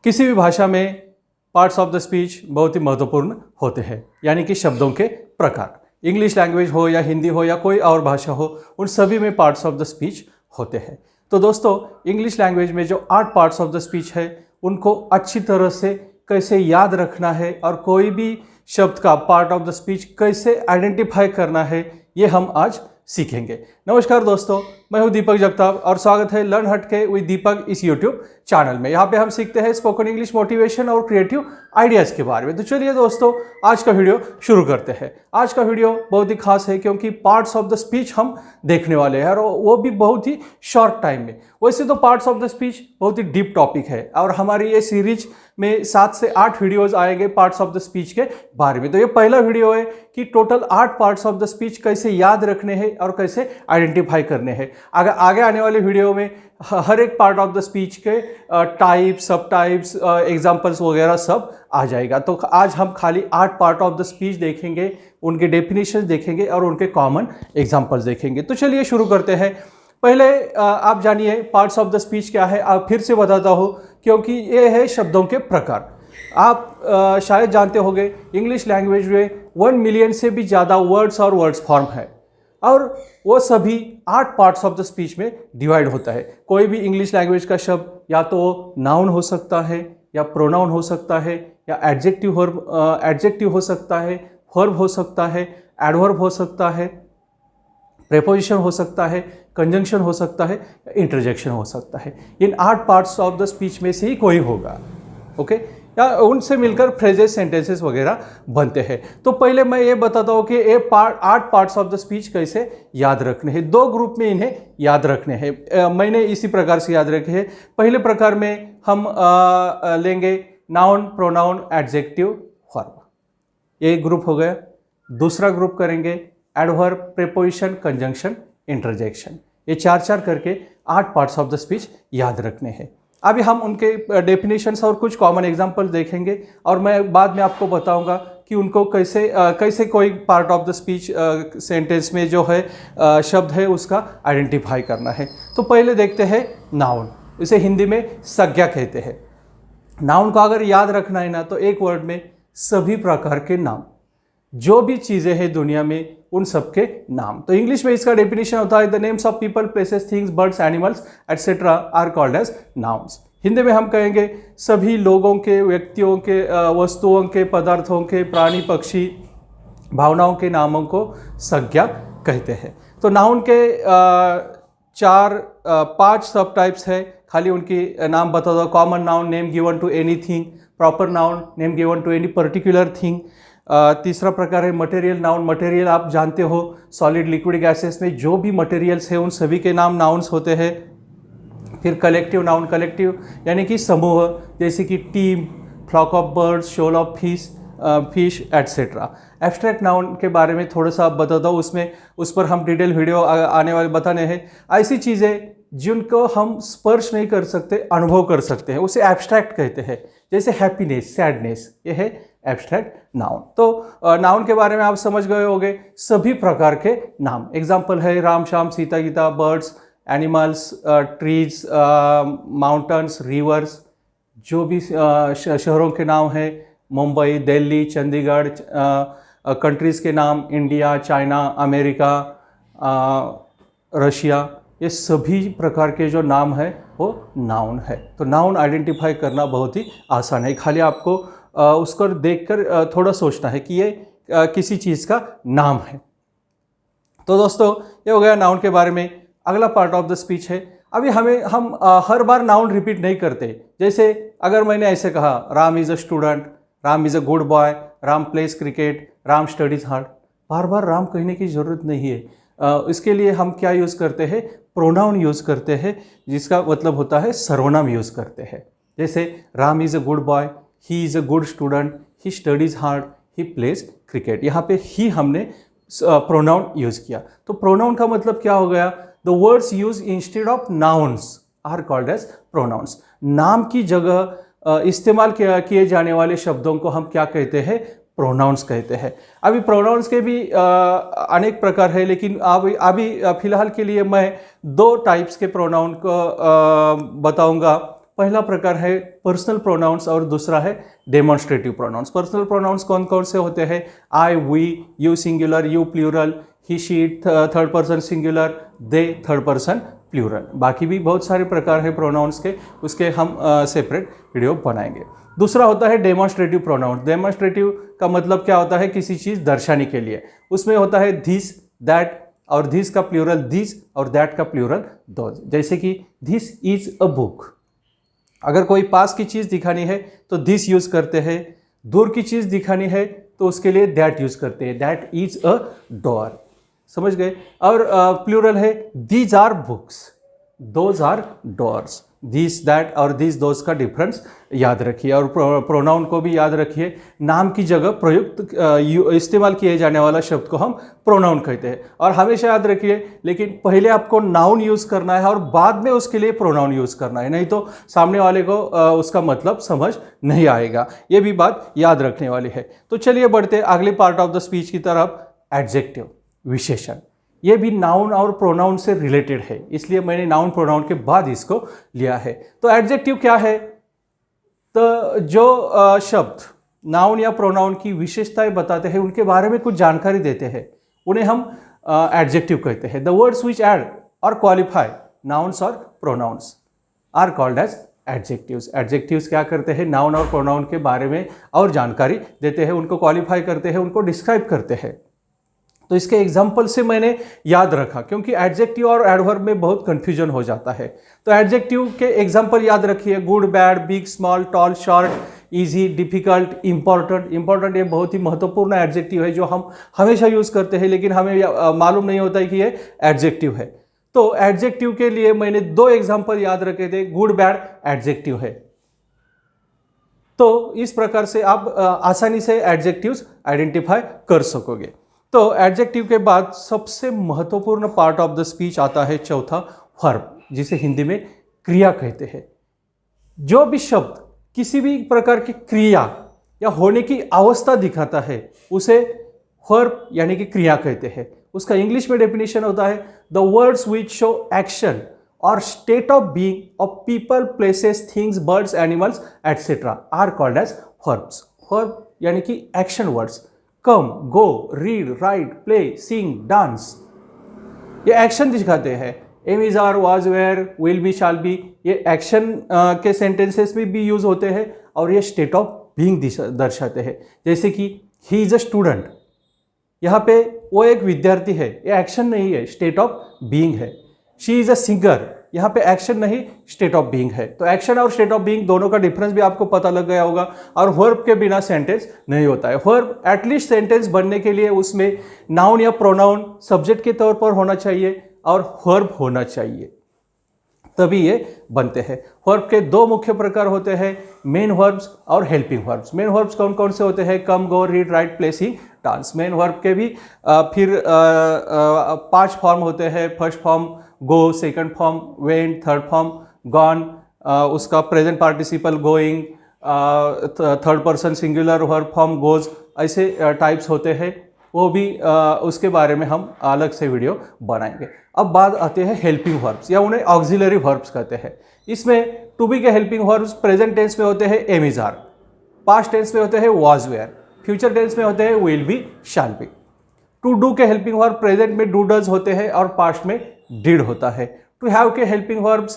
किसी भी भाषा में पार्ट्स ऑफ द स्पीच बहुत ही महत्वपूर्ण होते हैं, यानी कि शब्दों के प्रकार। इंग्लिश लैंग्वेज हो या हिंदी हो या कोई और भाषा हो, उन सभी में पार्ट्स ऑफ द स्पीच होते हैं। तो दोस्तों, इंग्लिश लैंग्वेज में जो 8 पार्ट्स ऑफ द स्पीच है, उनको अच्छी तरह से कैसे याद रखना है और कोई भी शब्द का पार्ट ऑफ द स्पीच कैसे आइडेंटिफाई करना है, ये हम आज सीखेंगे। नमस्कार दोस्तों, मैं हूं दीपक जगताप और स्वागत है लर्न हटके विद दीपक इस यूट्यूब चैनल में। यहाँ पे हम सीखते हैं स्पोकन इंग्लिश, मोटिवेशन और क्रिएटिव आइडियाज़ के बारे में। तो चलिए दोस्तों, आज का वीडियो शुरू करते हैं। आज का वीडियो बहुत ही खास है क्योंकि पार्ट्स ऑफ द स्पीच हम देखने वाले हैं और वो भी बहुत ही शॉर्ट टाइम में। वैसे तो पार्ट्स ऑफ द स्पीच बहुत ही डीप टॉपिक है और हमारी ये सीरीज में 7 से 8 वीडियोज़ आएंगे पार्ट्स ऑफ द स्पीच के बारे में। तो ये पहला वीडियो है कि total 8 parts of the speech कैसे याद रखने हैं और कैसे आइडेंटिफाई करने हैं। आगे आने वाले वीडियो में हर एक पार्ट ऑफ द स्पीच के टाइप्स, सब टाइप्स, एग्जाम्पल्स वगैरह सब आ जाएगा। तो आज हम खाली 8 पार्ट ऑफ द स्पीच देखेंगे, उनके डेफिनेशन देखेंगे और उनके कॉमन एग्जाम्पल्स देखेंगे। तो चलिए शुरू करते हैं। पहले आप जानिए पार्ट्स ऑफ द स्पीच क्या है। आप फिर से बताता हूँ क्योंकि ये है शब्दों के प्रकार। आप शायद जानते होंगे इंग्लिश लैंग्वेज में 1 मिलियन से भी ज़्यादा वर्ड्स और वर्ड्स फॉर्म है और वो सभी 8 पार्ट्स ऑफ द स्पीच में डिवाइड होता है। कोई भी इंग्लिश लैंग्वेज का शब्द या तो नाउन हो सकता है या प्रोनाउन हो सकता है या एडजेक्टिव हो सकता है, वर्ब हो सकता है, एडवर्ब हो सकता है, प्रेपोजिशन हो सकता है, कंजंक्शन हो सकता है, इंटरजेक्शन हो सकता है। इन 8 पार्ट्स ऑफ द स्पीच में से ही कोई होगा, ओके, या उनसे मिलकर फ्रेजेस, सेंटेंसेस वगैरह बनते हैं। तो पहले मैं ये बताता हूँ कि ये 8 पार्ट्स ऑफ द स्पीच कैसे याद रखने हैं। 2 ग्रुप में इन्हें याद रखने हैं। मैंने इसी प्रकार से याद रखे हैं। पहले प्रकार में हम लेंगे नाउन, प्रोनाउन, एडजेक्टिव, वर्ब, ये ग्रुप हो गया। दूसरा ग्रुप करेंगे एडवर्ब, प्रेपोजिशन, कंजंक्शन, इंटरजेक्शन। ये 4 करके 8 पार्ट्स ऑफ द स्पीच याद रखने हैं। अभी हम उनके डेफिनेशंस और कुछ कॉमन एग्जांपल देखेंगे और मैं बाद में आपको बताऊंगा कि उनको कैसे कोई part of the speech sentence में जो है शब्द है उसका आइडेंटिफाई करना है। तो पहले देखते हैं नाउन। इसे हिंदी में संज्ञा कहते हैं। नाउन को अगर याद रखना है ना, तो एक वर्ड में सभी प्रकार के नाम, जो भी चीज़ें हैं दुनिया में, उन सब के नाम। तो इंग्लिश में इसका डेफिनेशन होता है the names of people, places, things, birds, animals etcetera are called as nouns. Hindi में हम कहेंगे सभी लोगों के, व्यक्तियों के, वस्तुओं के, पदार्थों के, प्राणी, पक्षी, भावनाओं के नामों को संज्ञा कहते हैं। तो नाउन के 5 सब टाइप्स है। खाली उनकी नाम बता दो। Common noun, name given to anything. Proper noun, name given to any particular thing. तीसरा प्रकार है मटेरियल नाउन। मटेरियल आप जानते हो, सॉलिड, लिक्विड, गैसेस में जो भी मटेरियल्स है उन सभी के नाम नाउन्स होते हैं। फिर कलेक्टिव नाउन, कलेक्टिव यानी कि समूह, जैसे कि team, flock of birds, shoal of fish etcetera. Abstract noun के बारे में थोड़ा सा बताता हूँ, उस पर हम डिटेल वीडियो आने वाले बताने हैं। ऐसी चीज़ें जिनको हम स्पर्श नहीं कर सकते, अनुभव कर सकते हैं, उसे एब्स्ट्रैक्ट कहते हैं। जैसे हैप्पीनेस, सैडनेस, ये है एब्स्ट्रैक्ट नाउन। तो नाउन के बारे में आप समझ गए होंगे, सभी प्रकार के नाम। एग्जाम्पल है Ram, Shyam, Sita, Gita, birds, animals, trees, mountains, rivers, जो भी शहरों के नाम हैं, मुंबई, दिल्ली, चंडीगढ़, कंट्रीज़ के नाम, इंडिया, चाइना, अमेरिका, रशिया, ये सभी प्रकार के जो नाम है वो नाउन है। तो नाउन आइडेंटिफाई करना बहुत ही आसान है। खाली आपको उसको देखकर थोड़ा सोचना है कि ये किसी चीज़ का नाम है। तो दोस्तों, ये हो गया नाउन के बारे में। अगला पार्ट ऑफ द स्पीच है। अभी हम हर बार नाउन रिपीट नहीं करते। जैसे अगर मैंने ऐसे कहा Ram is a student, Ram is a good boy, Ram plays cricket, Ram studies hard, बार बार राम कहने की ज़रूरत नहीं है। इसके लिए हम क्या यूज़ करते हैं? प्रोनाउन यूज़ करते हैं, जिसका मतलब होता है सर्वनाम यूज़ करते हैं। जैसे Ram is a good boy, he is a good student, he studies hard, he plays cricket. यहाँ पे ही हमने प्रोनाउन यूज़ किया। तो प्रोनाउन का मतलब क्या हो गया? The words use instead of nouns are called as pronouns. नाम की जगह इस्तेमाल किए जाने वाले शब्दों को हम क्या कहते हैं? प्रोनाउंस कहते हैं। अभी प्रोनाउंस के भी अनेक प्रकार है, लेकिन अभी फिलहाल के लिए मैं 2 टाइप्स के प्रोनाउन को बताऊंगा। पहला प्रकार है पर्सनल प्रोनाउंस और दूसरा है डेमोन्स्ट्रेटिव प्रोनाउंस। पर्सनल प्रोनाउंस कौन कौन से होते हैं? I, we, you singular, you plural, he she third person singular, they third person plural. बाकी भी बहुत सारे प्रकार है प्रोनाउंस के, उसके हम सेपरेट वीडियो बनाएंगे। दूसरा होता है डेमोन्स्ट्रेटिव प्रोनाउंस। डेमोन्स्ट्रेटिव का मतलब क्या होता है? किसी चीज़ दर्शाने के लिए। उसमें होता है दिस, दैट, और दिस का प्लूरल दिस और दैट का प्लूरल दोज। जैसे कि दिस इज अ बुक। अगर कोई पास की चीज़ दिखानी है तो दिस यूज़ करते हैं, दूर की चीज़ दिखानी है तो उसके लिए दैट यूज़ करते हैं, दैट इज अ डोर। समझ गए? और प्लूरल है these are books, those are doors. This, that और दिस, दोज का डिफरेंस याद रखिए। और प्रोनाउन को भी याद रखिए। नाम की जगह प्रयुक्त इस्तेमाल किए जाने वाला शब्द को हम प्रोनाउन कहते हैं। और हमेशा याद रखिए, लेकिन पहले आपको नाउन यूज़ करना है और बाद में उसके लिए प्रोनाउन यूज़ करना है, नहीं तो सामने वाले को उसका मतलब समझ नहीं आएगा। ये भी बात याद रखने वाली है। तो चलिए बढ़ते अगले पार्ट ऑफ द स्पीच की तरफ, एडजेक्टिव, विशेषण। ये भी नाउन और प्रोनाउन से रिलेटेड है, इसलिए मैंने नाउन प्रोनाउन के बाद इसको लिया है। तो एडजेक्टिव क्या है? तो जो शब्द नाउन या प्रोनाउन की विशेषताएं बताते हैं, उनके बारे में कुछ जानकारी देते हैं, उन्हें हम एडजेक्टिव कहते हैं। द वर्ड्स विच ऐड और क्वालिफाई नाउन्स और pronouns are called as adjectives. Adjectives क्या करते हैं? नाउन और प्रोनाउन के बारे में और जानकारी देते हैं, उनको क्वालिफाई करते हैं, उनको डिस्क्राइब करते हैं। तो इसके एग्जाम्पल से मैंने याद रखा, क्योंकि एडजेक्टिव और एडवर्ब में बहुत कंफ्यूजन हो जाता है। तो एडजेक्टिव के एग्जाम्पल याद रखिए, good, bad, big, small, tall, short, easy, difficult, important. Important ये बहुत ही महत्वपूर्ण एडजेक्टिव है जो हम हमेशा यूज़ करते हैं, लेकिन हमें मालूम नहीं होता है कि ये एडजेक्टिव है। तो एडजेक्टिव के लिए मैंने 2 एग्जाम्पल याद रखे थे। गुड, बैड एडजेक्टिव है। तो इस प्रकार से आप आसानी से एडजेक्टिव्स आइडेंटिफाई कर सकोगे। तो एडजेक्टिव के बाद सबसे महत्वपूर्ण पार्ट ऑफ द स्पीच आता है चौथा, वर्ब, जिसे हिंदी में क्रिया कहते हैं। जो भी शब्द किसी भी प्रकार की क्रिया या होने की अवस्था दिखाता है उसे वर्ब यानी कि क्रिया कहते हैं। उसका इंग्लिश में डेफिनेशन होता है the words which show action और state of being of people, places, things, birds, animals etcetera are called as verbs. Verb यानी कि action words, come, go, read, write, play, sing, dance, ये action दिखाते हैं। Am, is, are, was, were, will be, shall be, ये action के sentences में भी use होते हैं और ये स्टेट ऑफ बीइंग दर्शाते हैं। जैसे कि ही इज अ स्टूडेंट, यहाँ पे वो एक विद्यार्थी है, ये एक्शन नहीं है, स्टेट ऑफ बीइंग है। शी इज अ सिंगर, यहाँ पे एक्शन नहीं, स्टेट ऑफ बीइंग है। तो एक्शन और स्टेट ऑफ बीइंग दोनों का डिफरेंस भी आपको पता लग गया होगा। और वर्ब के बिना सेंटेंस नहीं होता है। वर्ब एटलीस्ट सेंटेंस बनने के लिए उसमें नाउन या प्रोनाउन सब्जेक्ट के तौर पर होना चाहिए और वर्ब होना चाहिए, तभी ये बनते हैं। वर्ब के 2 मुख्य प्रकार होते हैं, मेन वर्ब्स और हेल्पिंग वर्ब्स। मेन वर्ब्स कौन कौन से होते हैं? Come, go, read, write, play, sing, dance. Main verb के भी फिर 5 फॉर्म होते हैं। First form go, second form went, third form gone, उसका present participle going, third person singular verb form goes, ऐसे टाइप्स होते हैं। वो भी उसके बारे में हम अलग से वीडियो बनाएंगे। अब बात आते हैं हेल्पिंग वर्ब्स या उन्हें ऑक्सिलरी वर्ब्स कहते हैं। इसमें टू बी के हेल्पिंग वर्ब्स प्रेजेंट टेंस में होते हैं am, is, are, past tense में होते हैं वाज, वेयर, फ्यूचर टेंस में होते हैं will be, shall be. To do के हेल्पिंग वर्ब प्रेजेंट में डू, डज होते हैं और पास्ट में डिड होता है। टू हैव के हेल्पिंग वर्ब्स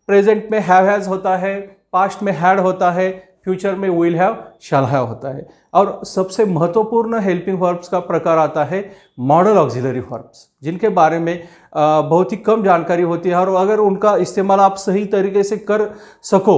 प्रेजेंट में हैव, हैज होता है, पास्ट में हैड होता है, फ्यूचर में विल हैव, शैल हैव होता है। और सबसे महत्वपूर्ण हेल्पिंग वर्ब्स का प्रकार आता है मॉडल ऑक्सिलरी वर्ब्स, जिनके बारे में बहुत ही कम जानकारी होती है और अगर उनका इस्तेमाल आप सही तरीके से कर सको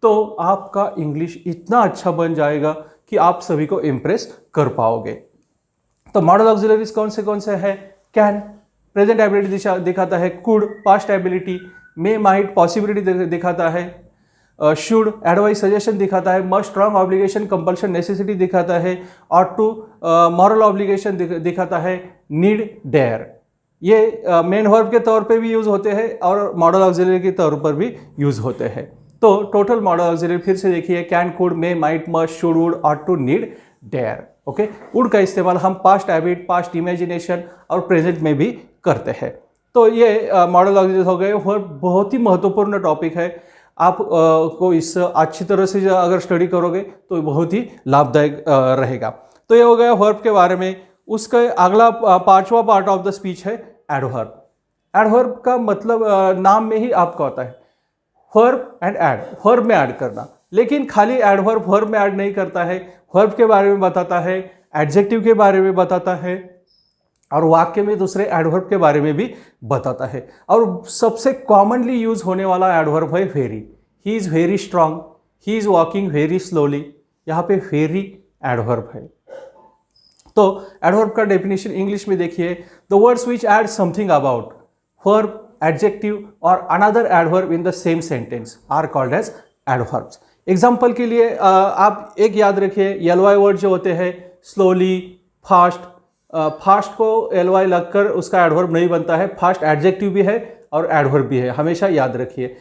तो आपका इंग्लिश इतना अच्छा बन जाएगा कि आप सभी को इम्प्रेस कर पाओगे। तो मॉडल ऑक्सिलरीज कौन से हैं? कैन प्रेजेंट एबिलिटी दिखाता है, could past ability, may, might possibility दिखाता है, शुड एडवाइस सजेशन दिखाता है, must strong obligation compulsion necessity दिखाता है, ऑट टू मॉरल ऑब्लिगेशन दिखाता है, नीड, डेयर। ये मेन वर्ब के तौर पे भी यूज होते हैं और मॉडल ऑक्सिलरी के तौर पर भी यूज होते हैं। तो टोटल मॉडल ऑक्सिलरी फिर से देखिए, can, could, may, might, must, should, would, ought to, need, dare. Okay, would का इस्तेमाल हम पास्ट हैबिट, पास्ट इमेजिनेशन और प्रेजेंट में भी करते हैं। तो ये मॉडल ऑक्सिलरी हो गए। वर्ब बहुत ही महत्वपूर्ण टॉपिक है। आप को इस अच्छी तरह से अगर स्टडी करोगे तो बहुत ही लाभदायक रहेगा। तो ये हो गया वर्ब के बारे में। उसका अगला पांचवा पार्ट ऑफ द स्पीच है एडवर्ब। एडवर्ब का मतलब नाम में ही आपका होता है वर्ब एंड ऐड, वर्ब में ऐड करना। लेकिन खाली एडवर्ब वर्ब में ऐड नहीं करता है, वर्ब के बारे में बताता है, एडजेक्टिव के बारे में बताता है और वाक्य में दूसरे एडवर्ब के बारे में भी बताता है। और सबसे कॉमनली यूज होने वाला एडवर्ब है very. He is very strong, he is walking very slowly. यहाँ पे वेरी एडवर्ब है। तो एडवर्ब का डेफिनेशन इंग्लिश में देखिए, the words which add something about verb, adjective और another adverb in the same sentence are called as adverbs. Example के लिए आप एक याद रखिए, एलवाई वर्ड जो होते हैं स्लोली, फास्ट, फास्ट को एलवाई लगकर उसका एडवर्ब नहीं बनता है, फास्ट एडजेक्टिव भी है और एडवर्ब भी है, हमेशा याद रखिए।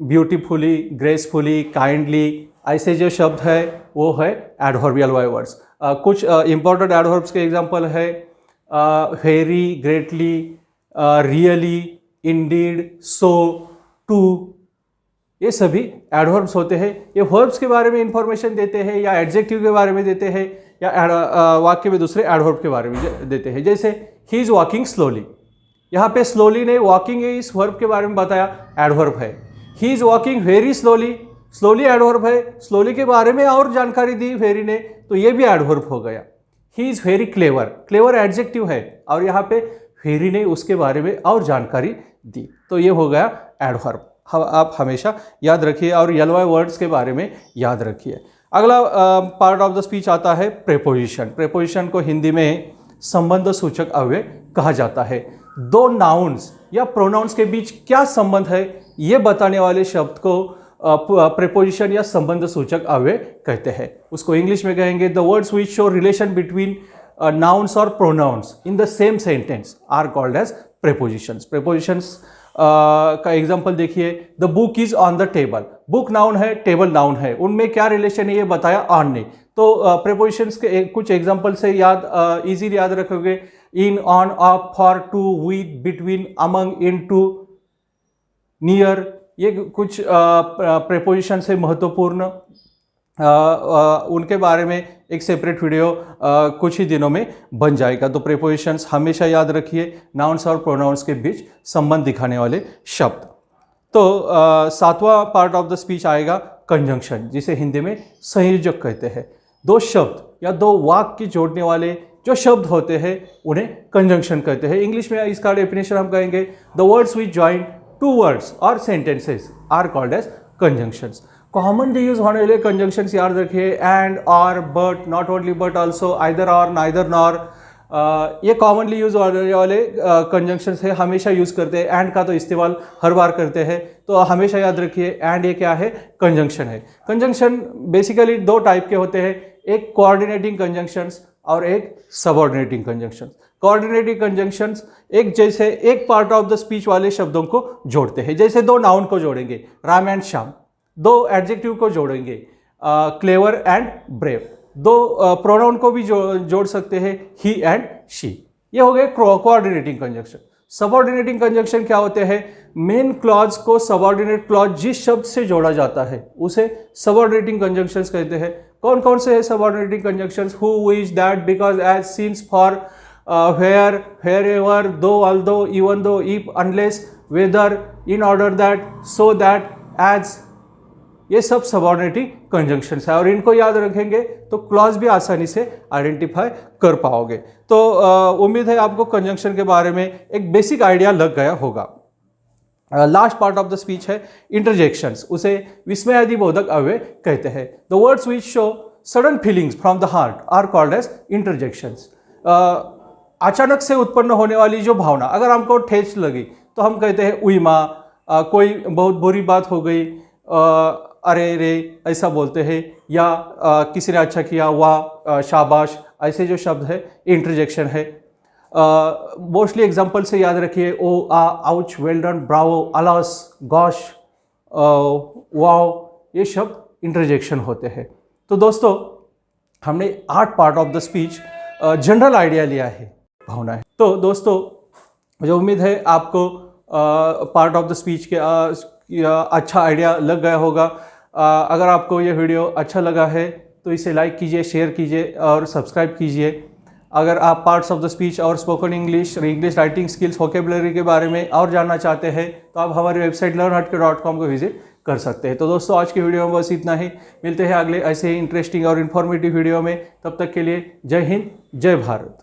ब्यूटीफुली, ग्रेसफुली, काइंडली, ऐसे जो शब्द है वो है एडवर्ब एलवाई वर्ड्स। कुछ इंपॉर्टेंट एडवर्ब्स के एग्जांपल है very, greatly, really, indeed, so, too, ये सभी एडवर्ब्स होते हैं। ये वर्ब्स के बारे में इंफॉर्मेशन देते हैं या एडजेक्टिव के बारे में देते हैं या वाक्य में दूसरे एडवर्ब के बारे में देते हैं। जैसे ही इज वॉकिंग स्लोली, यहाँ पे स्लोली ने वॉकिंग इस वर्ब के बारे में बताया, एडवर्ब है। He is walking very slowly, slowly adverb है, स्लोली के बारे में और जानकारी दी वेरी ने, तो ये भी एडवर्ब हो गया। He is very clever, clever adjective है और यहाँ पे वेरी ने उसके बारे में और जानकारी दी, तो ये हो गया एडवर्ब। आप हमेशा याद रखिए और एलवाई वर्ड्स के बारे में याद रखिए। अगला पार्ट ऑफ द स्पीच आता है प्रेपोजिशन। प्रेपोजिशन को हिंदी में संबंध सूचक अव्यय कहा जाता है। दो नाउन्स या प्रोनाउंस के बीच क्या संबंध है ये बताने वाले शब्द को प्रेपोजिशन या संबंध सूचक अव्यय कहते हैं। उसको इंग्लिश में कहेंगे the words which show relation between nouns और pronouns in the same sentence are called as prepositions. Prepositions का एग्जांपल देखिए, the book is on the table, book noun है, टेबल नाउन है, उनमें क्या रिलेशन है ये बताया ऑन ने। तो प्रेपोजिशंस के कुछ एग्जांपल से याद इजीली याद रखोगे, in, on, of, for, to, with, between, among, in, to, near, ये कुछ प्रेपोजिशन से महत्वपूर्ण उनके बारे में एक सेपरेट वीडियो कुछ ही दिनों में बन जाएगा। तो प्रेपोजिशंस हमेशा याद रखिए, नाउन्स और प्रोनाउंस के बीच संबंध दिखाने वाले शब्द। तो सातवां पार्ट ऑफ द स्पीच आएगा कंजंक्शन, जिसे हिंदी में संयोजक कहते हैं। दो शब्द या दो वाक्य जोड़ने वाले जो शब्द होते हैं उन्हें कंजंक्शन कहते हैं। इंग्लिश में इसका डेफिनेशन हम कहेंगे the words which join two words और sentences are called as conjunctions. Commonly use होने वाले कंजंक्शंस याद रखिए, and, or, but, not only but also, either or, neither nor, ये कॉमनली यूज होने वाले कंजंक्शंस है, हमेशा यूज करते हैं। एंड का तो इस्तेमाल हर बार करते हैं, तो हमेशा याद रखिए एंड ये क्या है, कंजंक्शन है। कंजंक्शन बेसिकली दो टाइप के होते हैं, एक कोऑर्डिनेटिंग कंजंक्शंस और एक सबऑर्डिनेटिंग कंजंक्शंस। कोऑर्डिनेटिंग कंजंक्शंस एक जैसे एक पार्ट ऑफ द स्पीच वाले शब्दों को जोड़ते हैं, जैसे दो नाउन को जोड़ेंगे राम एंड श्याम, दो एडजेक्टिव को जोड़ेंगे क्लेवर एंड ब्रेव, दो प्रोनाउन को भी जोड़ सकते हैं ही एंड शी। ये हो गए कोऑर्डिनेटिंग कंजंक्शन। सबऑर्डिनेटिंग कंजंक्शन क्या होते हैं, मेन क्लॉज को सबऑर्डिनेट क्लॉज जिस शब्द से जोड़ा जाता है उसे सबऑर्डिनेटिंग कंजंक्शंस कहते हैं। कौन कौन से है subordinating conjunctions, who, which, that, because, as, since, for, where, wherever, though, although, even though, if, unless, whether, in order that, so that, as, ये सब सबऑर्डिनेटिंग कंजंक्शंस है और इनको याद रखेंगे तो क्लॉज भी आसानी से आइडेंटिफाई कर पाओगे। तो उम्मीद है आपको कंजंक्शन के बारे में एक बेसिक आइडिया लग गया होगा। Last part of the speech है इंटरजेक्शंस, उसे विस्मयादिबोधक अव्यय कहते हैं। The words which show sudden feelings from the heart are called as interjections. अचानक से उत्पन्न होने वाली जो भावना, अगर हमको ठेस लगी तो हम कहते हैं उई माँ, कोई बहुत बुरी बात हो गई, अरे रे ऐसा बोलते हैं, या किसी ने अच्छा किया, वाह, शाबाश, ऐसे जो शब्द है इंटरजेक्शन है। मोस्टली एग्जांपल से याद रखिए, oh, ah, ouch, well done, bravo, alas, gosh, wow, ये शब्द इंटरजेक्शन होते हैं। तो दोस्तों हमने 8 part of the speech general idea लिया है, भावना है। तो दोस्तों मुझे उम्मीद है आपको पार्ट ऑफ द स्पीच अच्छा आइडिया लग गया होगा। अगर आपको ये वीडियो अच्छा लगा है तो इसे लाइक कीजिए, शेयर कीजिए और सब्सक्राइब कीजिए। अगर आप पार्ट्स ऑफ द स्पीच और spoken English, English writing skills, vocabulary के बारे में और जानना चाहते हैं तो आप हमारी वेबसाइट learnhutke.com को विजिट कर सकते हैं। तो दोस्तों, आज की वीडियो में बस इतना ही। मिलते हैं अगले ऐसे ही इंटरेस्टिंग और इन्फॉर्मेटिव वीडियो में। तब तक के लिए जय हिंद, जय भारत।